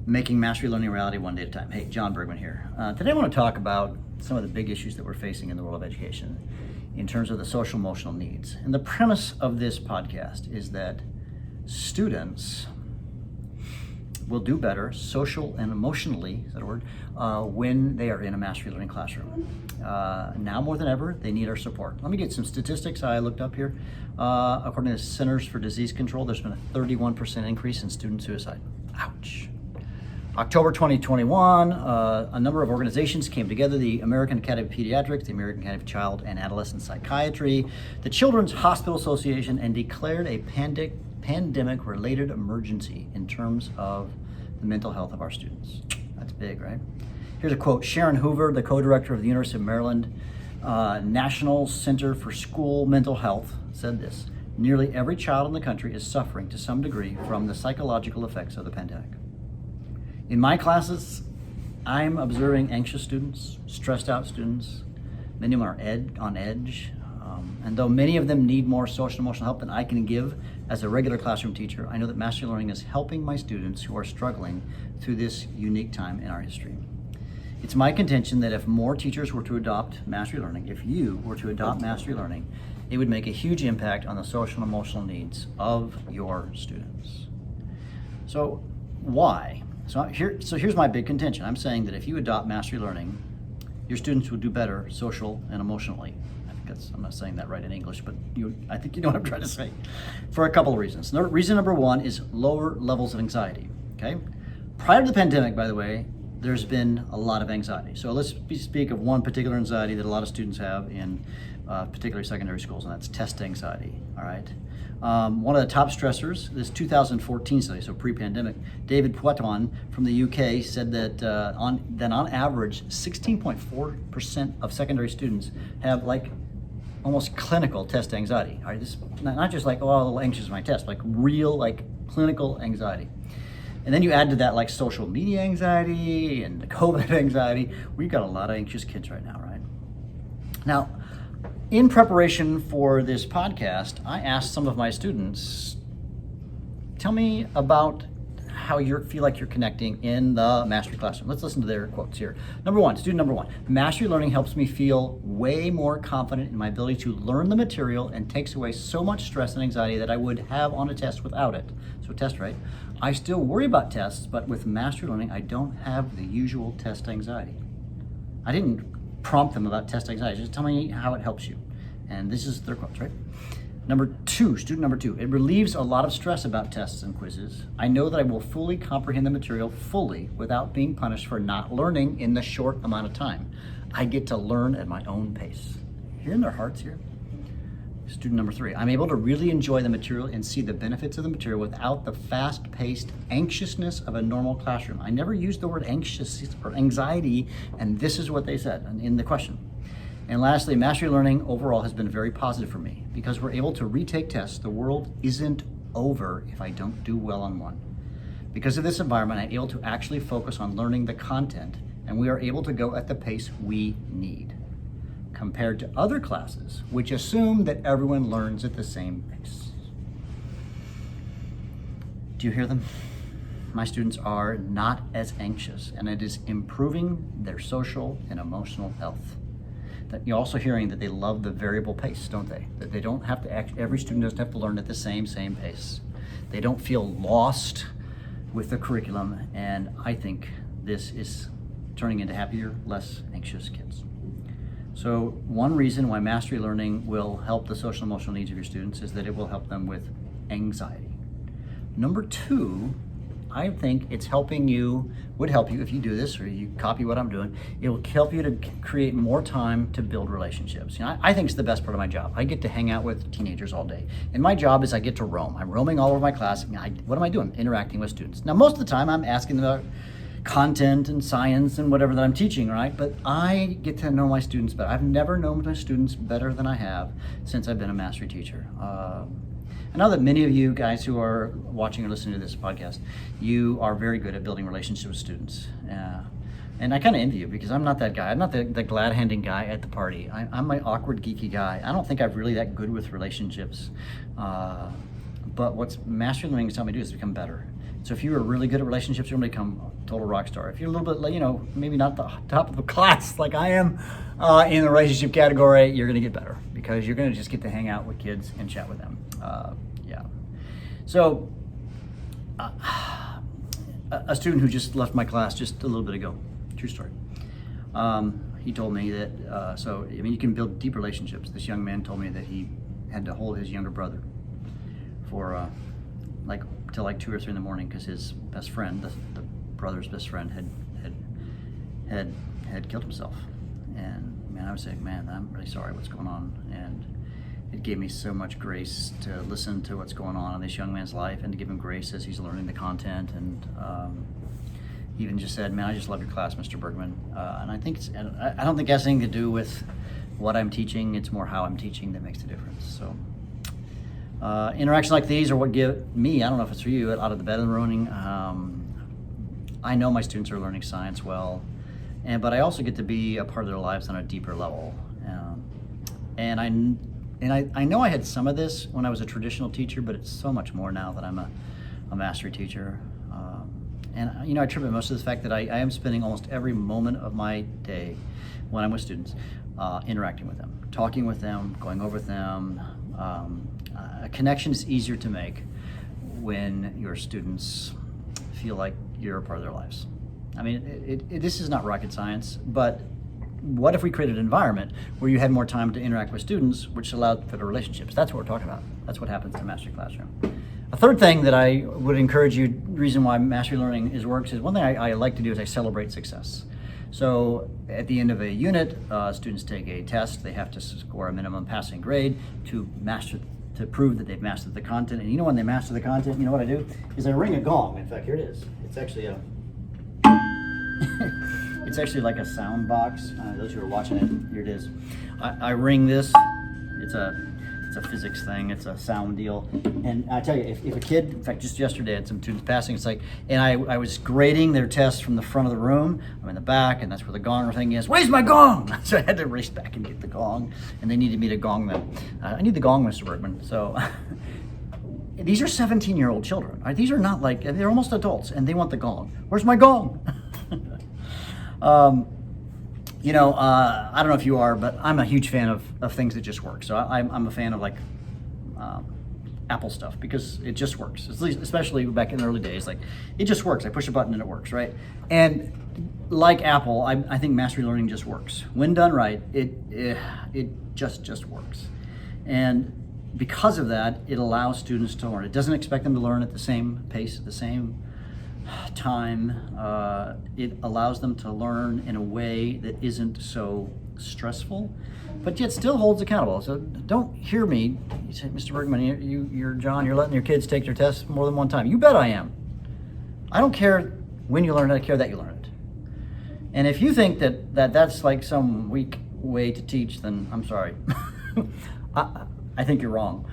Making mastery learning a reality one day at a time. Hey, Jon Bergmann here. Today I want to talk about some of the big issues that we're facing in the world of education in terms of the social emotional needs. And the premise of this podcast is that students will do better social and emotionally, is that a word, when they are in a mastery learning classroom. Now more than ever, they need our support. Let me get some statistics I looked up here. According to the Centers for Disease Control, there's been a 31% increase in student suicide. Ouch. October 2021, a number of organizations came together, the American Academy of Pediatrics, the American Academy of Child and Adolescent Psychiatry, the Children's Hospital Association, and declared a pandemic-related emergency in terms of the mental health of our students. That's big, right? Here's a quote. Sharon Hoover, the co-director of the University of Maryland National Center for School Mental Health, said this: nearly every child in the country is suffering to some degree from the psychological effects of the pandemic. In my classes, I'm observing anxious students, stressed out students. Many of them are on edge. And though many of them need more social and emotional help than I can give as a regular classroom teacher, I know that mastery learning is helping my students who are struggling through this unique time in our history. It's my contention that if more teachers were to adopt mastery learning, if you were to adopt mastery learning, it would make a huge impact on the social and emotional needs of your students. So why? So here's my big contention. I'm saying that if you adopt mastery learning, your students would do better social and emotionally. I'm not saying that right in English, but I think you know what I'm trying to say. For a couple of reasons. Reason number one is lower levels of anxiety, okay? Prior to the pandemic, by the way, there's been a lot of anxiety. So let's speak of one particular anxiety that a lot of students have in particularly secondary schools, and that's test anxiety, all right? One of the top stressors, this 2014 study, so pre-pandemic, David Poiton from the UK said that on average, 16.4% of secondary students have like almost clinical test anxiety. All right, this not just like, oh, I'm a little anxious for my test, like real, like clinical anxiety. And then you add to that like social media anxiety and the COVID anxiety. We've got a lot of anxious kids right now, right? Now, in preparation for this podcast, I asked some of my students, tell me about how you feel like you're connecting in the mastery classroom. Let's listen to their quotes here. Student number one, mastery learning helps me feel way more confident in my ability to learn the material and takes away so much stress and anxiety that I would have on a test without it. So test, right? I still worry about tests, but with mastery learning, I don't have the usual test anxiety. I didn't prompt them about test anxiety, just tell me how it helps you. And this is their quotes, right? Student number two, it relieves a lot of stress about tests and quizzes. I know that I will fully comprehend the material fully without being punished for not learning in the short amount of time. I get to learn at my own pace. Hearing their hearts here? Student number three, I'm able to really enjoy the material and see the benefits of the material without the fast-paced anxiousness of a normal classroom. I never used the word anxious or anxiety, and this is what they said in the question. And lastly, mastery learning overall has been very positive for me because we're able to retake tests. The world isn't over if I don't do well on one. Because of this environment, I'm able to actually focus on learning the content, and we are able to go at the pace we need, compared to other classes, which assume that everyone learns at the same pace. Do you hear them? My students are not as anxious, and it is improving their social and emotional health. That you're also hearing that they love the variable pace, don't they? That they don't have to every student doesn't have to learn at the same pace. They don't feel lost with the curriculum, and I think this is turning into happier, less anxious kids. So one reason why mastery learning will help the social and emotional needs of your students is that it will help them with anxiety. Number two, I think it's would help you if you do this or you copy what I'm doing. It will help you to create more time to build relationships. You know, I think it's the best part of my job. I get to hang out with teenagers all day. And my job is I get to roam. I'm roaming all over my class. What am I doing? Interacting with students. Now, most of the time I'm asking them about content and science and whatever that I'm teaching, right? But I get to know my students better. I've never known my students better than I have since I've been a mastery teacher. I know that many of you guys who are watching or listening to this podcast, you are very good at building relationships with students. And I kind of envy you because I'm not that guy. I'm not the glad-handing guy at the party. I'm my awkward, geeky guy. I don't think I'm really that good with relationships. But what's mastery learning has helped me do is become better. So if you are really good at relationships, you're going to become a total rock star. If you're a little bit, maybe not the top of the class like I am in the relationship category, you're going to get better because you're going to just get to hang out with kids and chat with them. Yeah. So a student who just left my class just a little bit ago, true story. He told me that, you can build deep relationships. This young man told me that he had to hold his younger brother for till 2 or 3 in the morning because his best friend, the brother's best friend, had killed himself. And man, I was saying, man, I'm really sorry what's going on. And it gave me so much grace to listen to what's going on in this young man's life and to give him grace as he's learning the content. And he even just said, man, I just love your class, Mr. Bergmann. And I don't think it has anything to do with what I'm teaching. It's more how I'm teaching that makes the difference. So interactions like these are what give me, I don't know if it's for you, out of the bed in the morning. I know my students are learning science well, but I also get to be a part of their lives on a deeper level. And I know I had some of this when I was a traditional teacher, but it's so much more now that I'm a mastery teacher. And I attribute most of the fact that I am spending almost every moment of my day when I'm with students interacting with them, talking with them, going over with them. A connection is easier to make when your students feel like you're a part of their lives. I mean, this is not rocket science, but what if we created an environment where you had more time to interact with students, which allowed for the relationships? That's what we're talking about. That's what happens in Mastery Classroom. A third thing that I would encourage you, reason why Mastery Learning works is one thing I like to do is I celebrate success. So at the end of a unit, students take a test. They have to score a minimum passing grade to prove that they've mastered the content. And when they master the content, what I do is I ring a gong. In fact, here it is. It's actually it's actually like a sound box. Those who are watching it, here it is. I ring this. It's a physics thing. It's a sound deal. And I tell you, if a kid, in fact, just yesterday I had some students passing, and I was grading their tests from the front of the room. I'm in the back, and that's where the gong thing is. Where's my gong? So I had to race back and get the gong, and they needed me to gong them. I need the gong, Mr. Bergmann. So these are 17-year-old children. Right? These are not they're almost adults, and they want the gong. Where's my gong? I don't know if you are, but I'm a huge fan of things that just work. So I'm a fan of Apple stuff because it just works. At least, especially back in the early days, it just works. I push a button and it works, right? And like Apple, I think Mastery Learning just works. When done right, it just works. And because of that, it allows students to learn. It doesn't expect them to learn at the same pace, at the same time. It allows them to learn in a way that isn't so stressful, but yet still holds accountable. So don't hear me. You say, Mr. Bergmann, you're John, you're letting your kids take their tests more than one time. You bet I am. I don't care when you learn it, I care that you learn it. And if you think that's like some weak way to teach, then I'm sorry. I think you're wrong.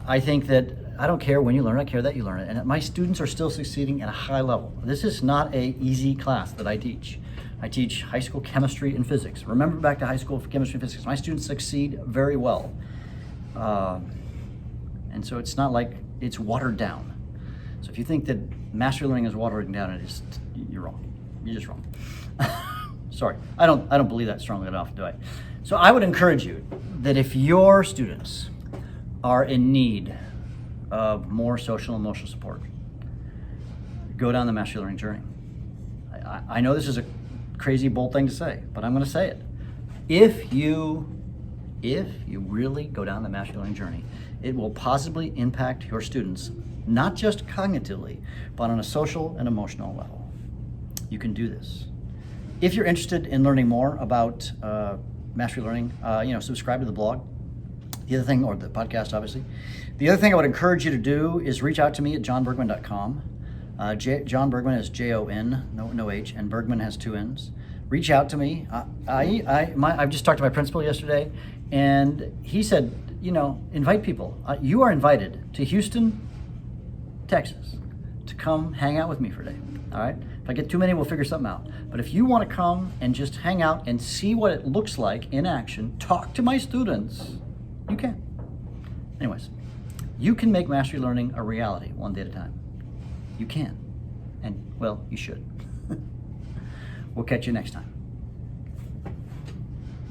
I think that I don't care when you learn it, I care that you learn it. And my students are still succeeding at a high level. This is not an easy class that I teach. I teach high school chemistry and physics. Remember back to high school chemistry and physics. My students succeed very well. And so it's not like it's watered down. So if you think that Mastery Learning is watered down, you're wrong. You're just wrong. Sorry, I don't believe that strongly enough, do I? So I would encourage you that if your students are in need of more social and emotional support, go down the Mastery Learning journey. I know this is a crazy, bold thing to say, but I'm going to say it. If you really go down the Mastery Learning journey, it will positively impact your students, not just cognitively, but on a social and emotional level. You can do this. If you're interested in learning more about Mastery Learning, subscribe to the blog. The other thing, or the podcast, obviously. The other thing I would encourage you to do is reach out to me at jonbergmann.com. Jon Bergmann is Jon, no H, and Bergmann has 2 N's. Reach out to me. I've just talked to my principal yesterday, and he said, invite people. You are invited to Houston, Texas, to come hang out with me for a day. All right? If I get too many, we'll figure something out. But if you want to come and just hang out and see what it looks like in action, talk to my students, you can. Anyways, you can make Mastery Learning a reality one day at a time. You can. And, well, you should. We'll catch you next time.